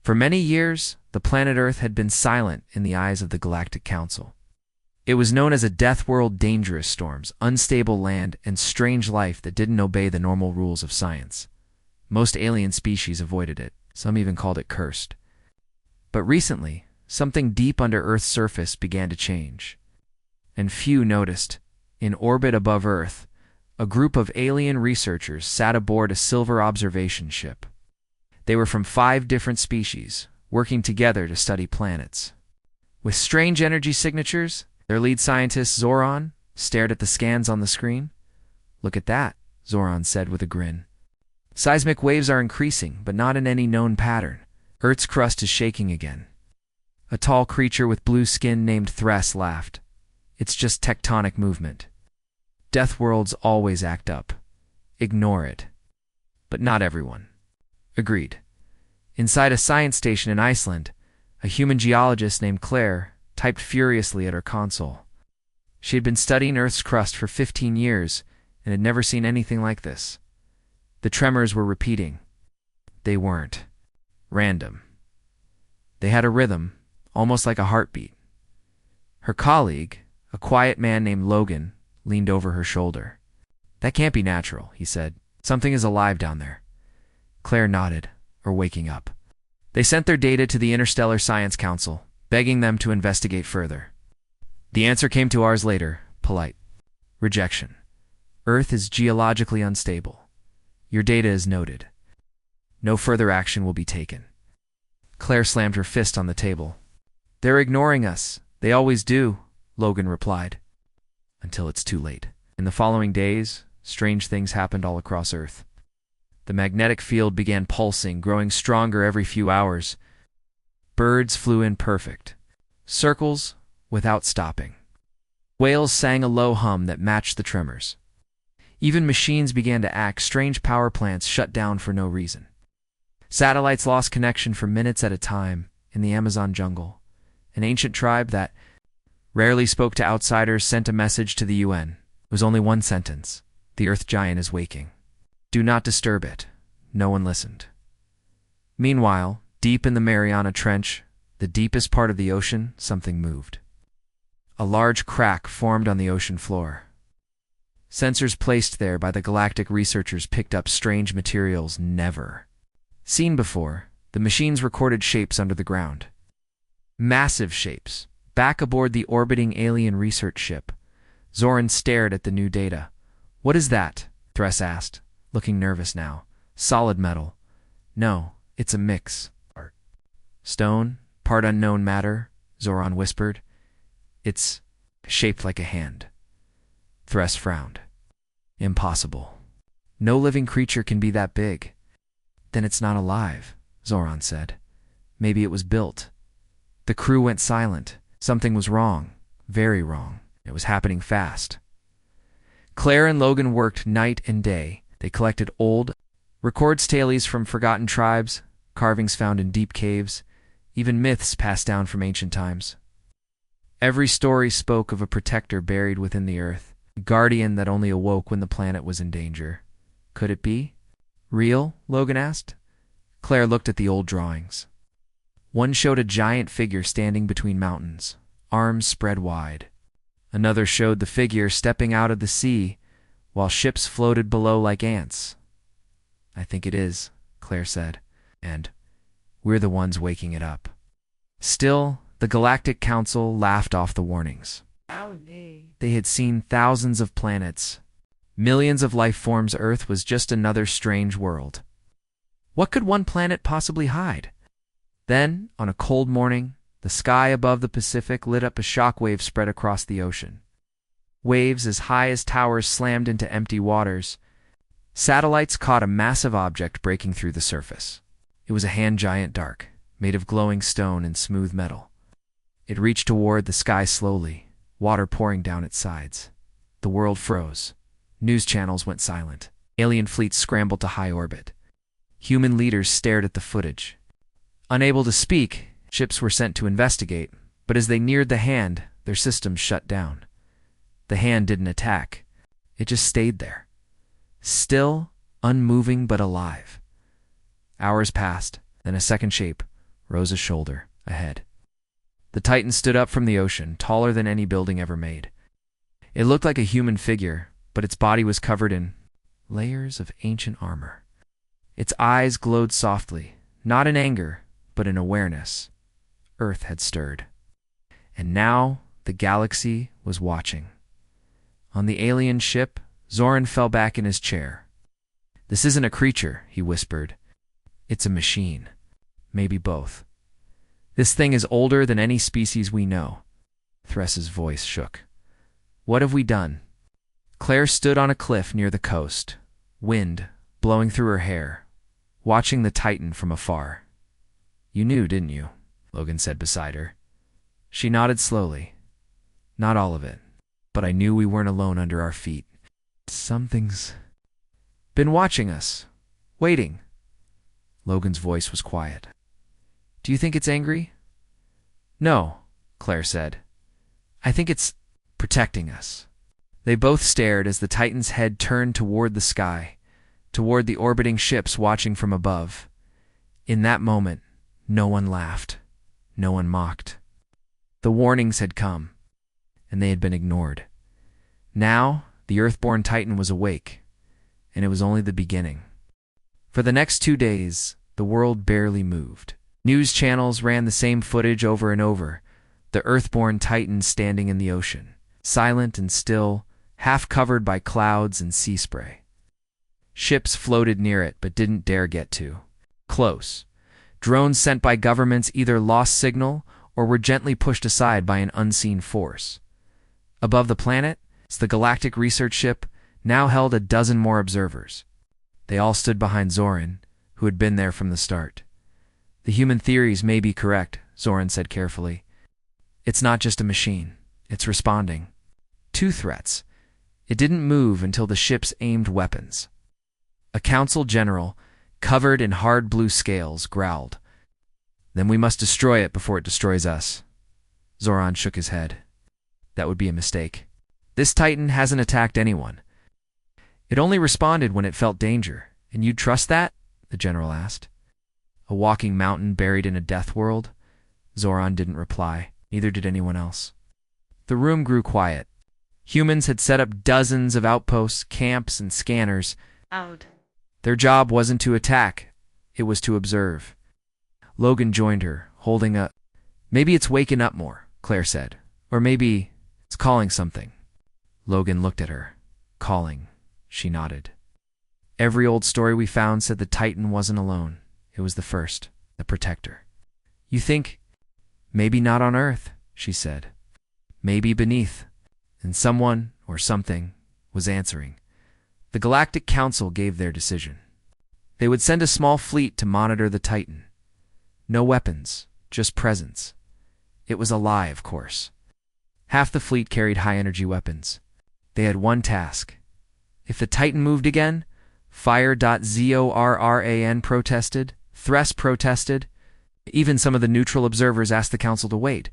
For many years, the planet Earth had been silent in the eyes of the Galactic Council. It was known as a death world, dangerous storms, unstable land, and strange life that didn't obey the normal rules of science. Most alien species avoided it. Some even called it cursed. But recently, something deep under Earth's surface began to change. And few noticed. In orbit above Earth, a group of alien researchers sat aboard a silver observation ship. They were from 5 different species, working together to study planets. With strange energy signatures, their lead scientist, Zoran, stared at the scans on the screen. "Look at that," Zoran said with a grin. "Seismic waves are increasing, but not in any known pattern. Earth's crust is shaking again." A tall creature with blue skin named Thres laughed. "It's just tectonic movement. Death worlds always act up. Ignore it." "But not everyone." "Agreed." Inside a science station in Iceland, a human geologist named Claire typed furiously at her console. She had been studying Earth's crust for 15 years and had never seen anything like this. The tremors were repeating. They weren't random. They had a rhythm, almost like a heartbeat. Her colleague, a quiet man named Logan, leaned over her shoulder. "That can't be natural," he said. "Something is alive down there." Claire nodded, or waking up. They sent their data to the Interstellar Science Council, begging them to investigate further. The answer came 2 hours later, polite. "Rejection. Earth is geologically unstable. Your data is noted. No further action will be taken." Claire slammed her fist on the table. "They're ignoring us. They always do," Logan replied. "Until it's too late." In the following days, strange things happened all across Earth. The magnetic field began pulsing, growing stronger every few hours. Birds flew in perfect circles without stopping. Whales sang a low hum that matched the tremors. Even machines began to act. Strange power plants shut down for no reason. Satellites lost connection for minutes at a time in the Amazon jungle. An ancient tribe that rarely spoke to outsiders sent a message to the UN. It was only one sentence: "The Earth giant is waking. Do not disturb it." No one listened. Meanwhile, deep in the Mariana Trench, the deepest part of the ocean, something moved. A large crack formed on the ocean floor. Sensors placed there by the galactic researchers picked up strange materials never seen before. The machines recorded shapes under the ground. Massive shapes. Back aboard the orbiting alien research ship, Zoran stared at the new data. "What is that?" Thres asked, looking nervous now. "Solid metal." "No, it's a mix. Stone, part unknown matter," Zoran whispered. "It's shaped like a hand." Thres frowned. "Impossible. No living creature can be that big." "Then it's not alive," Zoran said. "Maybe it was built." The crew went silent. Something was wrong. Very wrong. It was happening fast. Claire and Logan worked night and day. They collected old records, tales from forgotten tribes, carvings found in deep caves, even myths passed down from ancient times. Every story spoke of a protector buried within the earth, a guardian that only awoke when the planet was in danger. Could it be real? Logan asked. Claire looked at the old drawings. One showed a giant figure standing between mountains, arms spread wide. Another showed the figure stepping out of the sea, while ships floated below like ants. "I think it is," Claire said, "and we're the ones waking it up." Still, the Galactic Council laughed off the warnings. They had seen thousands of planets, millions of life forms. Earth was just another strange world. What could one planet possibly hide? Then, on a cold morning, the sky above the Pacific lit up. A shockwave spread across the ocean. Waves as high as towers slammed into empty waters. Satellites caught a massive object breaking through the surface. It was a hand giant dark, made of glowing stone and smooth metal. It reached toward the sky slowly, water pouring down its sides. The world froze. News channels went silent. Alien fleets scrambled to high orbit. Human leaders stared at the footage. Unable to speak, ships were sent to investigate, but as they neared the hand, their systems shut down. The hand didn't attack. It just stayed there. Still, unmoving but alive. Hours passed, then a second shape, rose a shoulder ahead. The Titan stood up from the ocean, taller than any building ever made. It looked like a human figure, but its body was covered in layers of ancient armor. Its eyes glowed softly, not in anger, but in awareness. Earth had stirred. And now the galaxy was watching. On the alien ship, Zoran fell back in his chair. "This isn't a creature," he whispered. "It's a machine. Maybe both. This thing is older than any species we know." Thress's voice shook. "What have we done?" Claire stood on a cliff near the coast, wind blowing through her hair, watching the Titan from afar. "You knew, didn't you?" Logan said beside her. She nodded slowly. "Not all of it, but I knew we weren't alone under our feet. Something's been watching us, waiting." Logan's voice was quiet. "Do you think it's angry?" "No," Claire said. "I think it's protecting us." They both stared as the Titan's head turned toward the sky, toward the orbiting ships watching from above. In that moment, no one laughed. No one mocked. The warnings had come, and they had been ignored. Now, the Earthborn Titan was awake, and it was only the beginning. For the next 2 days, the world barely moved. News channels ran the same footage over and over, the Earthborn Titan standing in the ocean, silent and still, half covered by clouds and sea spray. Ships floated near it but didn't dare get too close. Drones sent by governments either lost signal or were gently pushed aside by an unseen force. Above the planet, the galactic research ship now held a dozen more observers. They all stood behind Zoran, who had been there from the start. "The human theories may be correct," Zoran said carefully. "It's not just a machine. It's responding. 2 threats. It didn't move until the ships aimed weapons." A council general, covered in hard blue scales, growled. "Then we must destroy it before it destroys us." Zoran shook his head. "That would be a mistake. This Titan hasn't attacked anyone. It only responded when it felt danger. And you'd trust that?" the general asked. "A walking mountain buried in a death world?" Zoran didn't reply. Neither did anyone else. The room grew quiet. Humans had set up dozens of outposts, camps, and scanners. Their job wasn't to attack. It was to observe. Logan joined her, holding a... "Maybe it's waking up more," Claire said. "Or maybe it's calling something." Logan looked at her. "Calling." She nodded. "Every old story we found said the Titan wasn't alone. It was the first, the protector." "You think..." "Maybe not on Earth," she said. "Maybe beneath." And someone, or something, was answering. The Galactic Council gave their decision. They would send a small fleet to monitor the Titan. No weapons, just presence. It was a lie, of course. Half the fleet carried high-energy weapons. They had one task. If the Titan moved again, Fire.Zorran protested, Thress protested. Even some of the neutral observers asked the Council to wait,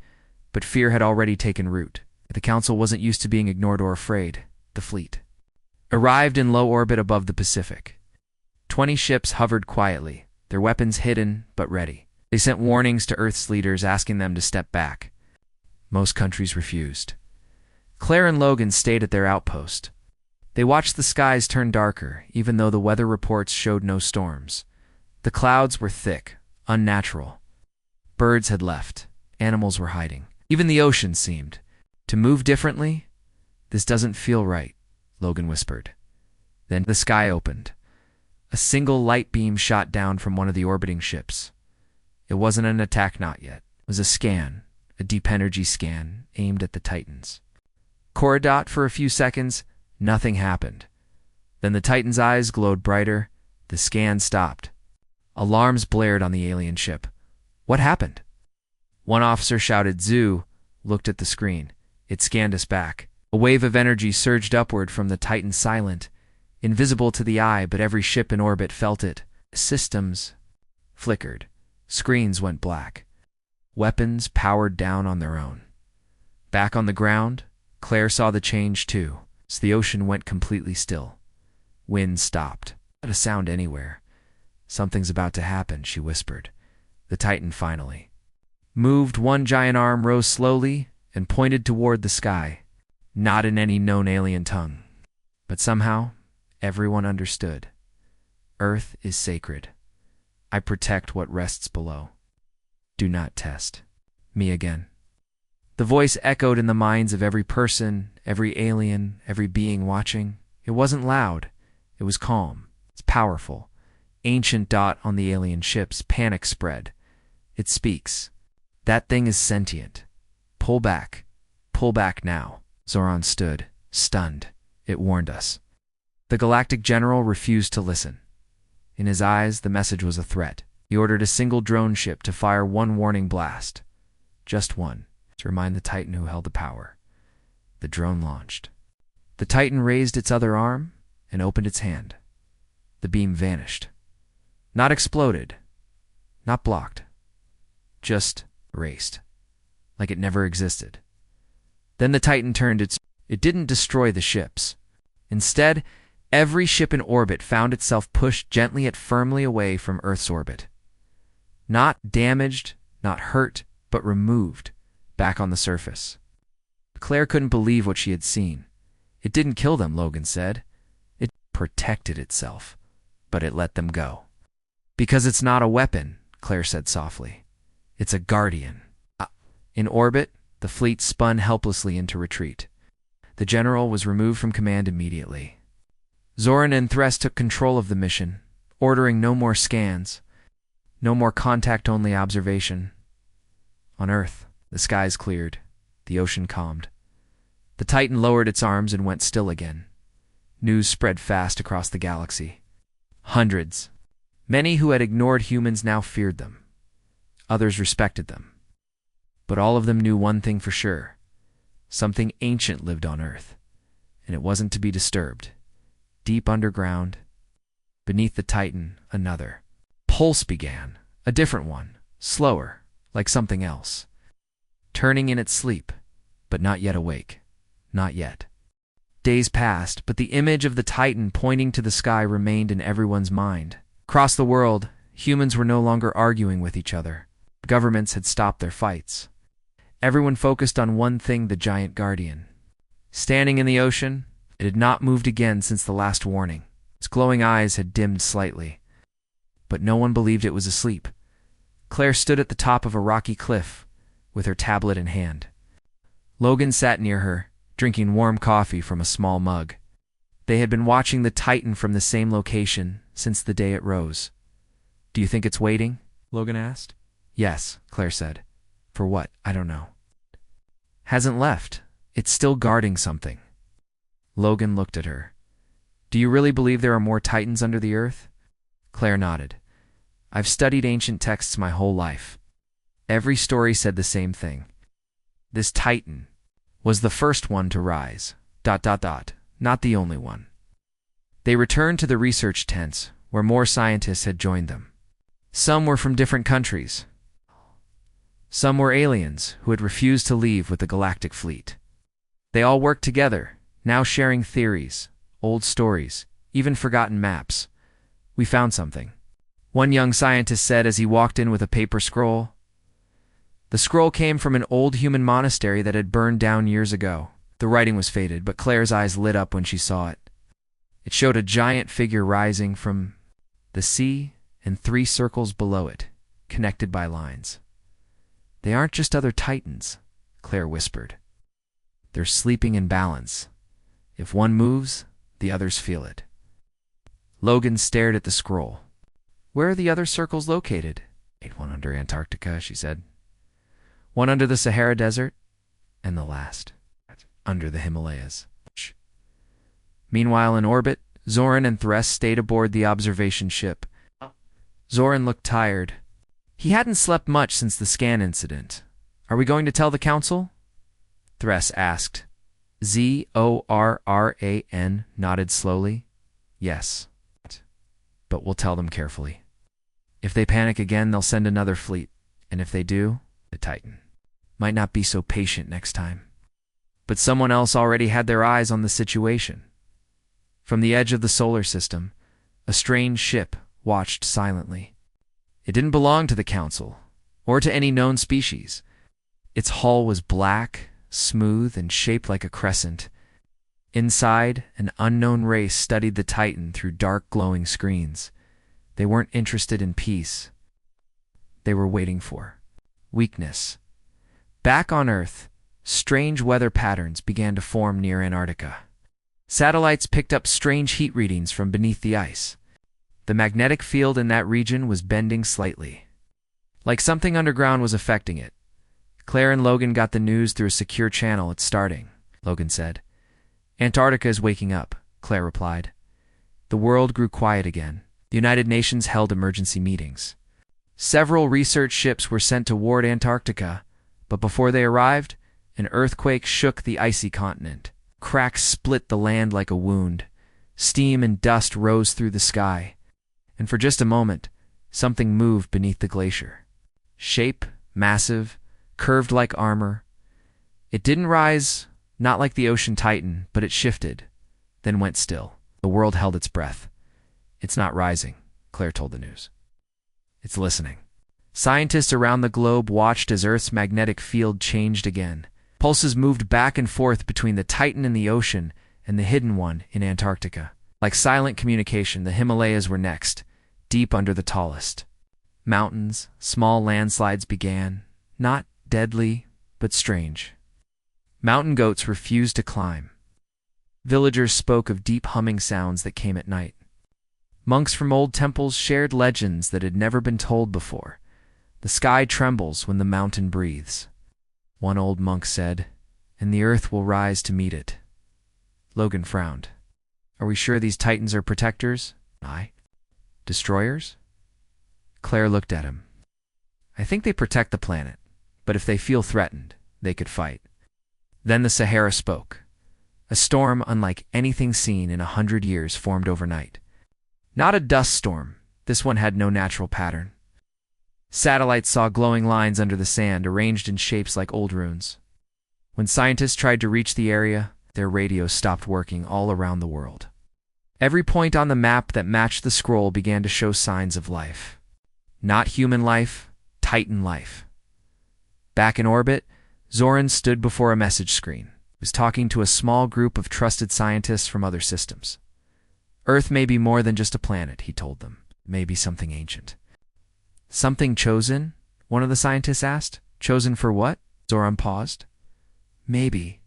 but fear had already taken root. The Council wasn't used to being ignored or afraid. The fleet arrived in low orbit above the Pacific. 20 ships hovered quietly, their weapons hidden but ready. They sent warnings to Earth's leaders asking them to step back. Most countries refused. Claire and Logan stayed at their outpost. They watched the skies turn darker, even though the weather reports showed no storms. The clouds were thick, unnatural. Birds had left. Animals were hiding. Even the ocean seemed to move differently. "This doesn't feel right," Logan whispered. Then the sky opened. A single light beam shot down from one of the orbiting ships. It wasn't an attack, not yet. It was a scan, a deep-energy scan, aimed at the Titans. Corridot for a few seconds, nothing happened. Then the Titan's eyes glowed brighter. The scan stopped. Alarms blared on the alien ship. "What happened?" One officer shouted. Zoo looked at the screen. It scanned us back. A wave of energy surged upward from the Titan, silent, invisible to the eye, but every ship in orbit felt it. Systems flickered. Screens went black. Weapons powered down on their own. Back on the ground, Claire saw the change too. So the ocean went completely still. Wind stopped. Not a sound anywhere. "Something's about to happen," she whispered. The Titan finally moved. One giant arm rose slowly and pointed toward the sky, not in any known alien tongue. But somehow, everyone understood. Earth is sacred. I protect what rests below. Do not test me again. The voice echoed in the minds of every person, every alien, every being watching. It wasn't loud. It was calm. It's powerful. Ancient dot on the alien ships. Panic spread. It speaks. That thing is sentient. Pull back. Pull back now. Zoran stood, stunned. It warned us. The galactic general refused to listen. In his eyes, the message was a threat. He ordered a single drone ship to fire one warning blast. Just one, to remind the Titan who held the power. The drone launched. The Titan raised its other arm and opened its hand. The beam vanished. Not exploded. Not blocked. Just erased. Like it never existed. Then the Titan turned its... It didn't destroy the ships. Instead, every ship in orbit found itself pushed gently yet firmly away from Earth's orbit. Not damaged, not hurt, but removed, back on the surface. Claire couldn't believe what she had seen. It didn't kill them, Logan said. It protected itself, but it let them go. Because it's not a weapon, Claire said softly. It's a guardian. In orbit, the fleet spun helplessly into retreat. The general was removed from command immediately. Zoran and Thres took control of the mission, ordering no more scans, no more contact-only observation. On Earth, the skies cleared, the ocean calmed. The Titan lowered its arms and went still again. News spread fast across the galaxy. Hundreds. Many who had ignored humans now feared them. Others respected them. But all of them knew one thing for sure. Something ancient lived on Earth, and it wasn't to be disturbed. Deep underground, beneath the Titan, another pulse began, a different one, slower, like something else. Turning in its sleep, but not yet awake. Not yet. Days passed, but the image of the Titan pointing to the sky remained in everyone's mind. Across the world, humans were no longer arguing with each other. Governments had stopped their fights. Everyone focused on one thing, the giant guardian. Standing in the ocean, it had not moved again since the last warning. Its glowing eyes had dimmed slightly. But no one believed it was asleep. Claire stood at the top of a rocky cliff, with her tablet in hand. Logan sat near her, drinking warm coffee from a small mug. They had been watching the Titan from the same location since the day it rose. "Do you think it's waiting?" Logan asked. "Yes," Claire said. "For what? I don't know." "Hasn't left. It's still guarding something." Logan looked at her. "Do you really believe there are more Titans under the Earth?" Claire nodded. "I've studied ancient texts my whole life. Every story said the same thing. This Titan was the first one to rise. ... Not the only one." They returned to the research tents, where more scientists had joined them. Some were from different countries. Some were aliens who had refused to leave with the galactic fleet. They all worked together, now sharing theories, old stories, even forgotten maps. "We found something," one young scientist said as he walked in with a paper scroll. The scroll came from an old human monastery that had burned down years ago. The writing was faded, but Claire's eyes lit up when she saw it. It showed a giant figure rising from the sea and 3 circles below it, connected by lines. "They aren't just other Titans," Claire whispered. "They're sleeping in balance. If one moves, the others feel it." Logan stared at the scroll. "Where are the other circles located?" "One under Antarctica," she said. "One under the Sahara Desert, and the last under the Himalayas." Meanwhile, in orbit, Zoran and Thres stayed aboard the observation ship. Zoran looked tired. He hadn't slept much since the scan incident. "Are we going to tell the council?" Thres asked. Zorran nodded slowly. "Yes, but we'll tell them carefully. If they panic again, they'll send another fleet, and if they do, the Titan might not be so patient next time." But someone else already had their eyes on the situation. From the edge of the solar system, a strange ship watched silently. It didn't belong to the council. or to any known species. Its hull was black, smooth, and shaped like a crescent. Inside, an unknown race studied the Titan through dark, glowing screens. They weren't interested in peace. They were waiting for weakness. Back on Earth, strange weather patterns began to form near Antarctica. Satellites picked up strange heat readings from beneath the ice. The magnetic field in that region was bending slightly, like something underground was affecting it. Claire and Logan got the news through a secure channel at starting, Logan said. Antarctica is waking up, Claire replied. The world grew quiet again. The United Nations held emergency meetings. Several research ships were sent toward Antarctica, but before they arrived, an earthquake shook the icy continent. Cracks split the land like a wound. Steam and dust rose through the sky. And for just a moment, something moved beneath the glacier. Shape, massive, curved like armor. It didn't rise, not like the ocean titan, but it shifted, then went still. The world held its breath. It's not rising, Claire told the news. It's listening. Scientists around the globe watched as Earth's magnetic field changed again. Pulses moved back and forth between the Titan in the ocean and the hidden one in Antarctica. Like silent communication, the Himalayas were next, deep under the tallest. Mountains, small landslides began, not deadly, but strange. Mountain goats refused to climb. Villagers spoke of deep humming sounds that came at night. Monks from old temples shared legends that had never been told before. The sky trembles when the mountain breathes, one old monk said, and the earth will rise to meet it. Logan frowned. Are we sure these titans are protectors? Destroyers? Claire looked at him. I think they protect the planet, but if they feel threatened, they could fight. Then the Sahara spoke. A storm unlike anything seen in 100 years formed overnight. Not a dust storm. This one had no natural pattern. Satellites saw glowing lines under the sand arranged in shapes like old runes. When scientists tried to reach the area, their radios stopped working all around the world. Every point on the map that matched the scroll began to show signs of life. Not human life, Titan life. Back in orbit, Zoran stood before a message screen. He was talking to a small group of trusted scientists from other systems. Earth may be more than just a planet, he told them. It may be something ancient. Something chosen? One of the scientists asked. Chosen for what? Zoran paused. Maybe,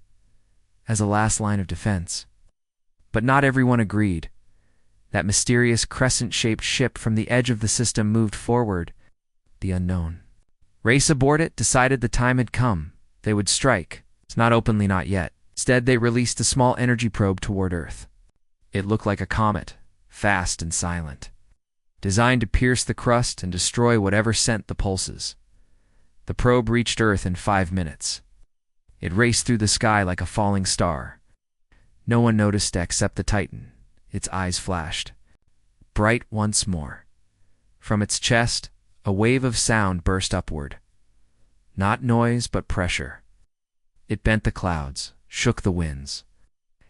as a last line of defense. But not everyone agreed. That mysterious crescent-shaped ship from the edge of the system moved forward. The unknown. Race aboard it decided the time had come. They would strike. It's not openly, not yet. Instead, they released a small energy probe toward Earth. It looked like a comet, fast and silent, designed to pierce the crust and destroy whatever sent the pulses. The probe reached Earth in 5 minutes. It raced through the sky like a falling star. No one noticed except the Titan. Its eyes flashed. Bright once more. From its chest, a wave of sound burst upward. Not noise, but pressure. It bent the clouds, shook the winds,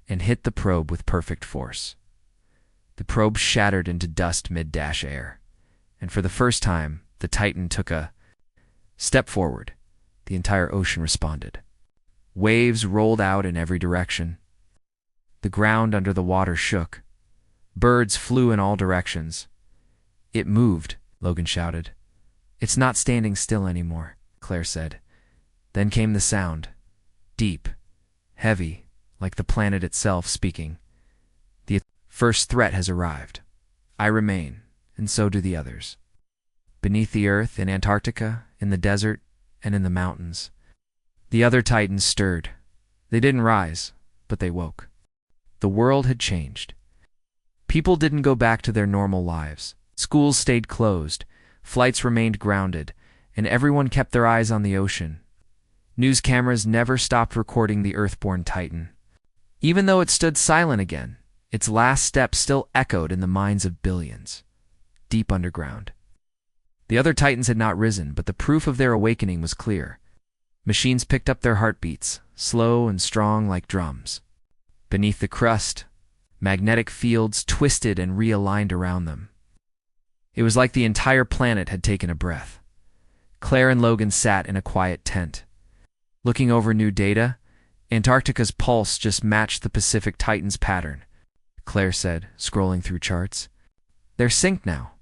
and hit the probe with perfect force. The probe shattered into dust mid-dash air, and for the first time, the Titan took a step forward. The entire ocean responded. Waves rolled out in every direction. The ground under the water shook. Birds flew in all directions. It moved, Logan shouted. It's not standing still anymore, Claire said. Then came the sound. Deep, heavy, like the planet itself speaking. The first threat has arrived. I remain, and so do the others. Beneath the earth, in Antarctica, in the desert, and in the mountains. The other titans stirred. They didn't rise, but they woke. The world had changed. People didn't go back to their normal lives. Schools stayed closed, flights remained grounded, and everyone kept their eyes on the ocean. News cameras never stopped recording the Earthborn Titan. Even though it stood silent again, its last step still echoed in the minds of billions, deep underground. The other titans had not risen, but the proof of their awakening was clear. Machines picked up their heartbeats, slow and strong like drums. Beneath the crust, magnetic fields twisted and realigned around them. It was like the entire planet had taken a breath. Claire and Logan sat in a quiet tent. Looking over new data, Antarctica's pulse just matched the Pacific Titan's pattern, Claire said, scrolling through charts. They're synced now.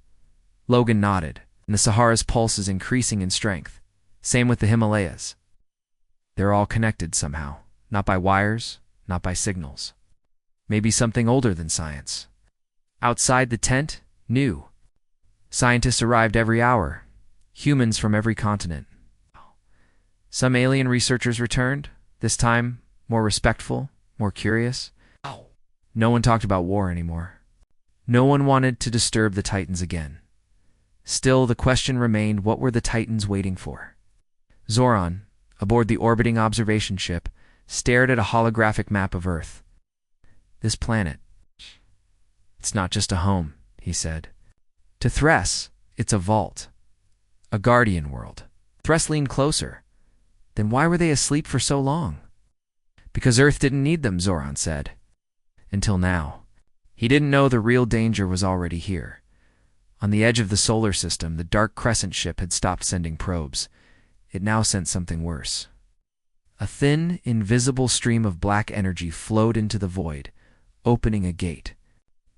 Logan nodded, and the Sahara's pulse is increasing in strength. Same with the Himalayas. They're all connected somehow, not by wires, not by signals. Maybe something older than science. Outside the tent, new. Scientists arrived every hour, humans from every continent. Some alien researchers returned, this time more respectful, more curious. No one talked about war anymore. No one wanted to disturb the Titans again. Still, the question remained, what were the Titans waiting for? Zoran, aboard the orbiting observation ship, stared at a holographic map of Earth. This planet, it's not just a home, he said. To Thress, it's a vault. A guardian world. Thress leaned closer. Then why were they asleep for so long? Because Earth didn't need them, Zoran said. Until now. He didn't know the real danger was already here. On the edge of the solar system, the Dark Crescent ship had stopped sending probes. It now sent something worse. A thin, invisible stream of black energy flowed into the void, opening a gate.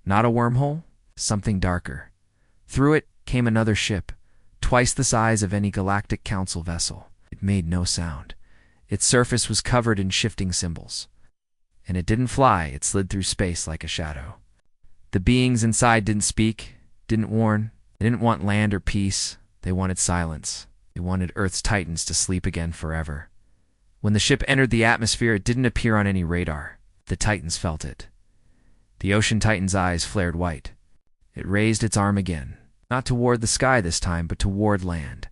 Not a wormhole, something darker. Through it came another ship, twice the size of any Galactic Council vessel. It made no sound. Its surface was covered in shifting symbols. And it didn't fly, it slid through space like a shadow. The beings inside didn't speak, didn't warn. They didn't want land or peace. They wanted silence. They wanted Earth's Titans to sleep again forever. When the ship entered the atmosphere, it didn't appear on any radar. The Titans felt it. The Ocean Titan's eyes flared white. It raised its arm again, not toward the sky this time, but toward land.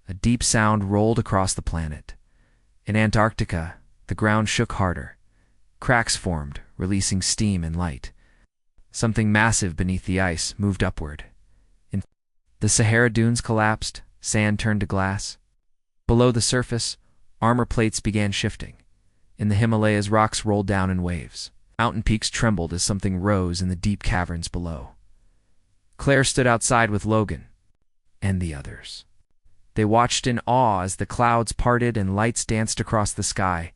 A deep sound rolled across the planet. In Antarctica, the ground shook harder. Cracks formed, releasing steam and light. Something massive beneath the ice moved upward. The Sahara dunes collapsed, sand turned to glass. Below the surface, armor plates began shifting. In the Himalayas, rocks rolled down in waves. Mountain peaks trembled as something rose in the deep caverns below. Claire stood outside with Logan and the others. They watched in awe as the clouds parted and lights danced across the sky.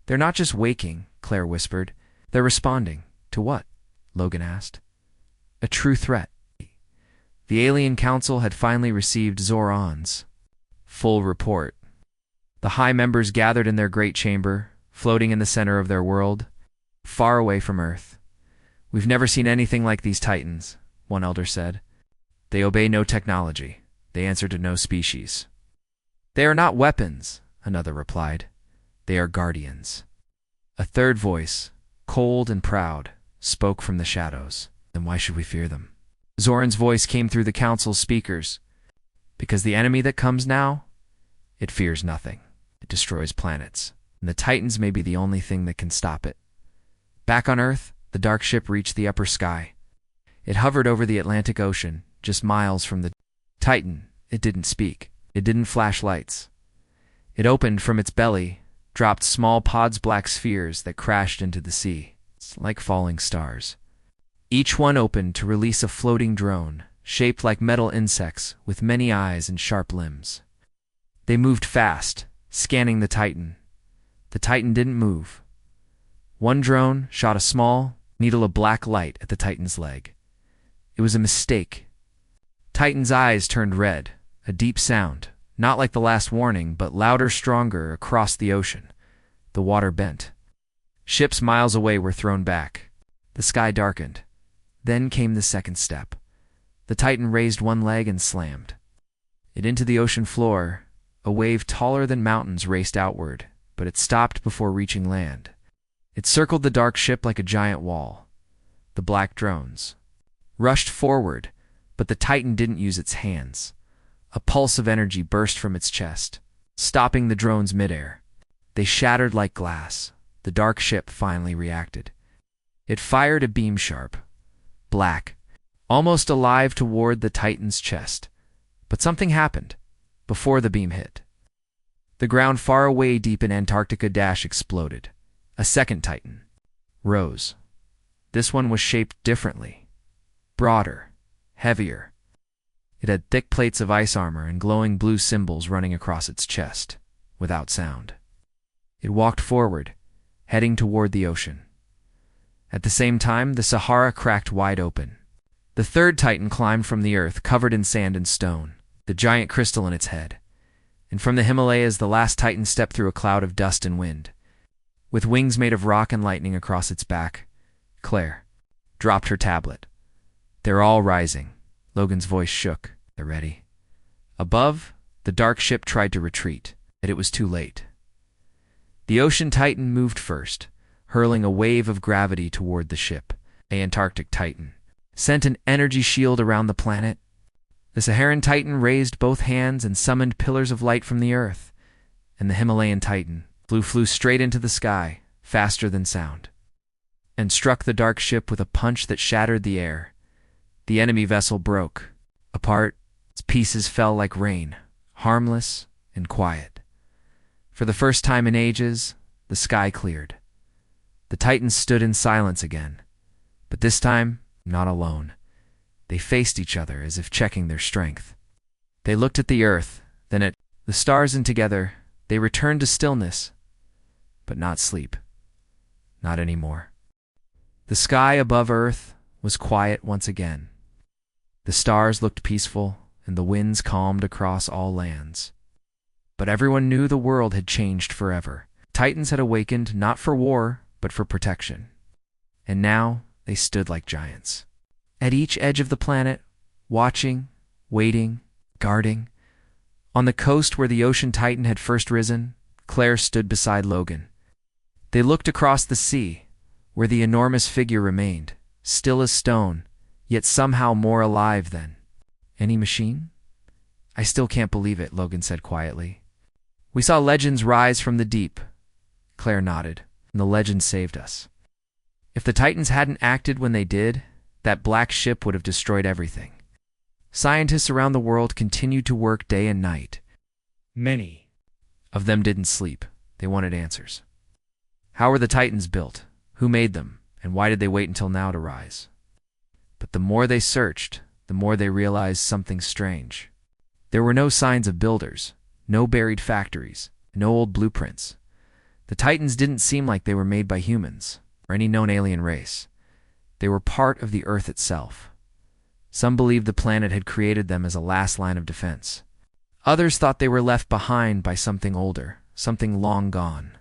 They're not just waking, Claire whispered. They're responding. To what? Logan asked. A true threat. The Alien Council had finally received Zoran's full report. The High Members gathered in their great chamber, floating in the center of their world, far away from Earth. We've never seen anything like these Titans, one elder said. They obey no technology. They answer to no species. They are not weapons, another replied. They are guardians. A third voice, cold and proud, spoke from the shadows. Then why should we fear them? Zoran's voice came through the council's speakers. Because the enemy that comes now, it fears nothing. It destroys planets, and the Titans may be the only thing that can stop it. Back on Earth, the dark ship reached the upper sky. It hovered over the Atlantic Ocean, just miles from the Titan. It didn't speak. It didn't flash lights. It opened from its belly, dropped small pods, black spheres that crashed into the sea, like falling stars. Each one opened to release a floating drone, shaped like metal insects with many eyes and sharp limbs. They moved fast, scanning the Titan. The Titan didn't move. One drone shot a small needle of black light at the Titan's leg. It was a mistake. Titan's eyes turned red, a deep sound, not like the last warning, but louder, stronger across the ocean. The water bent. Ships miles away were thrown back. The sky darkened. Then came the second step. The Titan raised one leg and slammed it into the ocean floor. A wave taller than mountains raced outward, but it stopped before reaching land. It circled the dark ship like a giant wall. The black drones rushed forward, but the Titan didn't use its hands. A pulse of energy burst from its chest, stopping the drones midair. They shattered like glass. The dark ship finally reacted. It fired a beam sharp, black, almost alive toward the Titan's chest. But something happened before the beam hit. The ground far away deep in Antarctica exploded. A second Titan rose. This one was shaped differently, broader, heavier. It had thick plates of ice armor and glowing blue symbols running across its chest, without sound. It walked forward, heading toward the ocean. At the same time, the Sahara cracked wide open. The third Titan climbed from the earth, covered in sand and stone, the giant crystal in its head. And from the Himalayas, the last Titan stepped through a cloud of dust and wind. With wings made of rock and lightning across its back, Claire dropped her tablet. "They're all rising." Logan's voice shook. "They're ready." Above, the dark ship tried to retreat, but it was too late. The ocean Titan moved first, hurling a wave of gravity toward the ship. The Antarctic Titan sent an energy shield around the planet. The Saharan Titan raised both hands and summoned pillars of light from the earth. And the Himalayan Titan flew straight into the sky, faster than sound, and struck the dark ship with a punch that shattered the air. The enemy vessel broke apart. Its pieces fell like rain, harmless and quiet. For the first time in ages, the sky cleared. The Titans stood in silence again, but this time, not alone. They faced each other as if checking their strength. They looked at the earth, then at the stars, and together they returned to stillness, but not sleep. Not anymore. The sky above Earth was quiet once again. The stars looked peaceful, and the winds calmed across all lands. But everyone knew the world had changed forever. Titans had awakened not for war, but for protection. And now they stood like giants, at each edge of the planet, watching, waiting, guarding. On the coast where the ocean Titan had first risen, Claire stood beside Logan. They looked across the sea, where the enormous figure remained, still as stone, yet somehow more alive than any machine. "I still can't believe it," Logan said quietly. "We saw legends rise from the deep." Claire nodded, "and the legends saved us. If the Titans hadn't acted when they did, that black ship would have destroyed everything." Scientists around the world continued to work day and night. Many of them didn't sleep. They wanted answers. How were the Titans built? Who made them? And why did they wait until now to rise? But the more they searched, the more they realized something strange. There were no signs of builders, no buried factories, no old blueprints. The Titans didn't seem like they were made by humans or any known alien race. They were part of the Earth itself. Some believed the planet had created them as a last line of defense. Others thought they were left behind by something older, something long gone.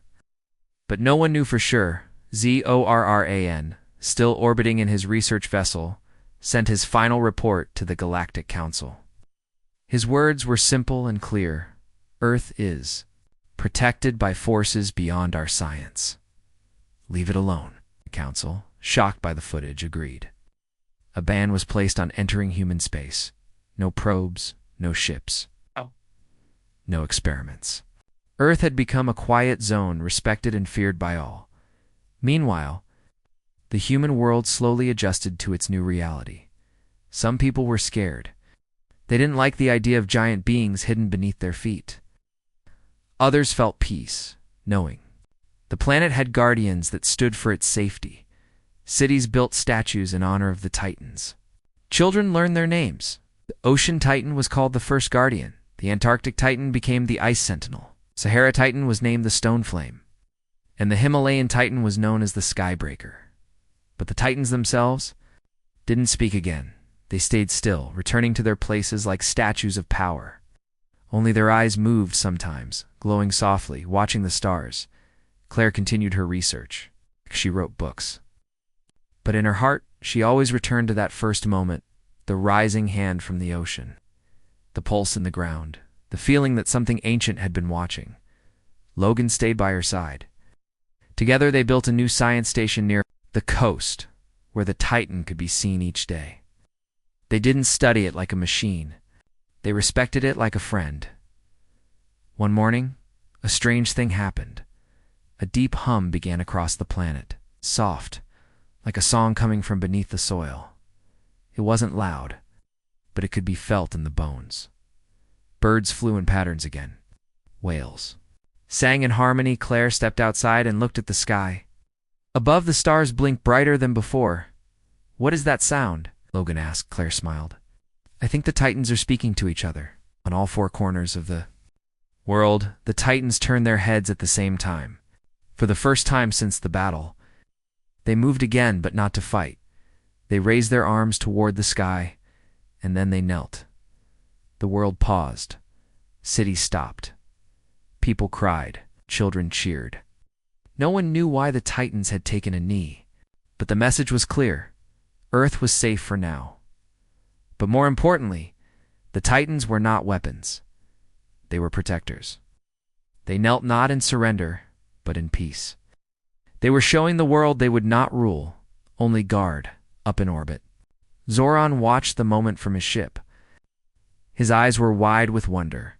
But no one knew for sure. Zorran, still orbiting in his research vessel, sent his final report to the Galactic Council. His words were simple and clear. "Earth is protected by forces beyond our science. Leave it alone." The Council, shocked by the footage, agreed. A ban was placed on entering human space. No probes, no ships, no experiments. Earth had become a quiet zone, respected and feared by all. Meanwhile, the human world slowly adjusted to its new reality. Some people were scared. They didn't like the idea of giant beings hidden beneath their feet. Others felt peace, knowing the planet had guardians that stood for its safety. Cities built statues in honor of the Titans. Children learned their names. The Ocean Titan was called the First Guardian. The Antarctic Titan became the Ice Sentinel. Sahara Titan was named the Stone Flame. And the Himalayan Titan was known as the Skybreaker. But the Titans themselves didn't speak again. They stayed still, returning to their places like statues of power. Only their eyes moved sometimes, glowing softly, watching the stars. Claire continued her research. She wrote books. But in her heart, she always returned to that first moment, the rising hand from the ocean, the pulse in the ground, the feeling that something ancient had been watching. Logan stayed by her side. Together they built a new science station near the coast, where the Titan could be seen each day. They didn't study it like a machine. They respected it like a friend. One morning, a strange thing happened. A deep hum began across the planet, soft, like a song coming from beneath the soil. It wasn't loud, but it could be felt in the bones. Birds flew in patterns again. Whales sang in harmony. Claire stepped outside and looked at the sky. Above, the stars blinked brighter than before. "What is that sound?" Logan asked. Claire smiled. I think the Titans are speaking to each other. On all four corners of the world, the Titans turned their heads at the same time. For the first time since the battle, they moved again, but not to fight. They raised their arms toward the sky, and then they knelt. The world paused. Cities stopped. People cried. Children cheered. No one knew why the Titans had taken a knee, but the message was clear. Earth was safe for now. But more importantly, the Titans were not weapons. They were protectors. They knelt not in surrender, but in peace. They were showing the world they would not rule, only guard, up in orbit. Zoran watched the moment from his ship. His eyes were wide with wonder.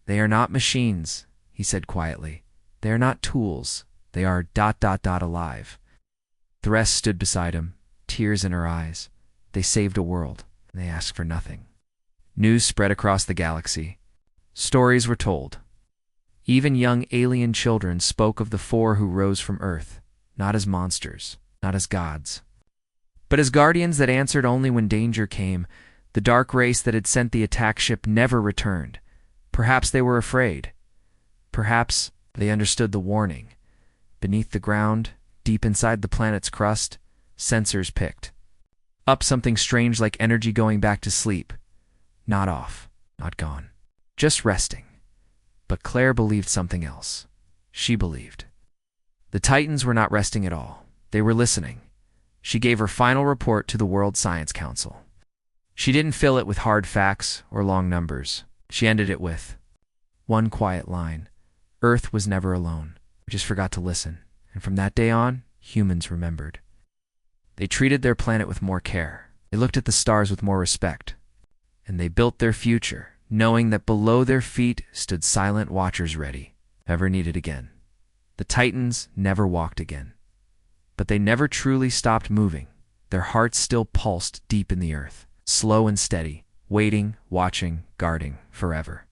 "They are not machines," he said quietly. "They are not tools. They are ... alive." The rest stood beside him, tears in her eyes. They saved a world, and they asked for nothing. News spread across the galaxy. Stories were told. Even young alien children spoke of the four who rose from Earth, not as monsters, not as gods, but as guardians that answered only when danger came. The dark race that had sent the attack ship never returned. Perhaps they were afraid. Perhaps they understood the warning. Beneath the ground, deep inside the planet's crust, sensors picked up something strange, like energy going back to sleep. Not off, not gone, just resting. But Claire believed something else. She believed the Titans were not resting at all. They were listening. She gave her final report to the World Science Council. She didn't fill it with hard facts or long numbers. She ended it with one quiet line: Earth was never alone. We just forgot to listen. And from that day on, humans remembered. They treated their planet with more care. They looked at the stars with more respect. And they built their future, knowing that below their feet stood silent watchers ready, if ever needed again. The Titans never walked again. But they never truly stopped moving. Their hearts still pulsed deep in the earth, slow and steady, waiting, watching, guarding forever.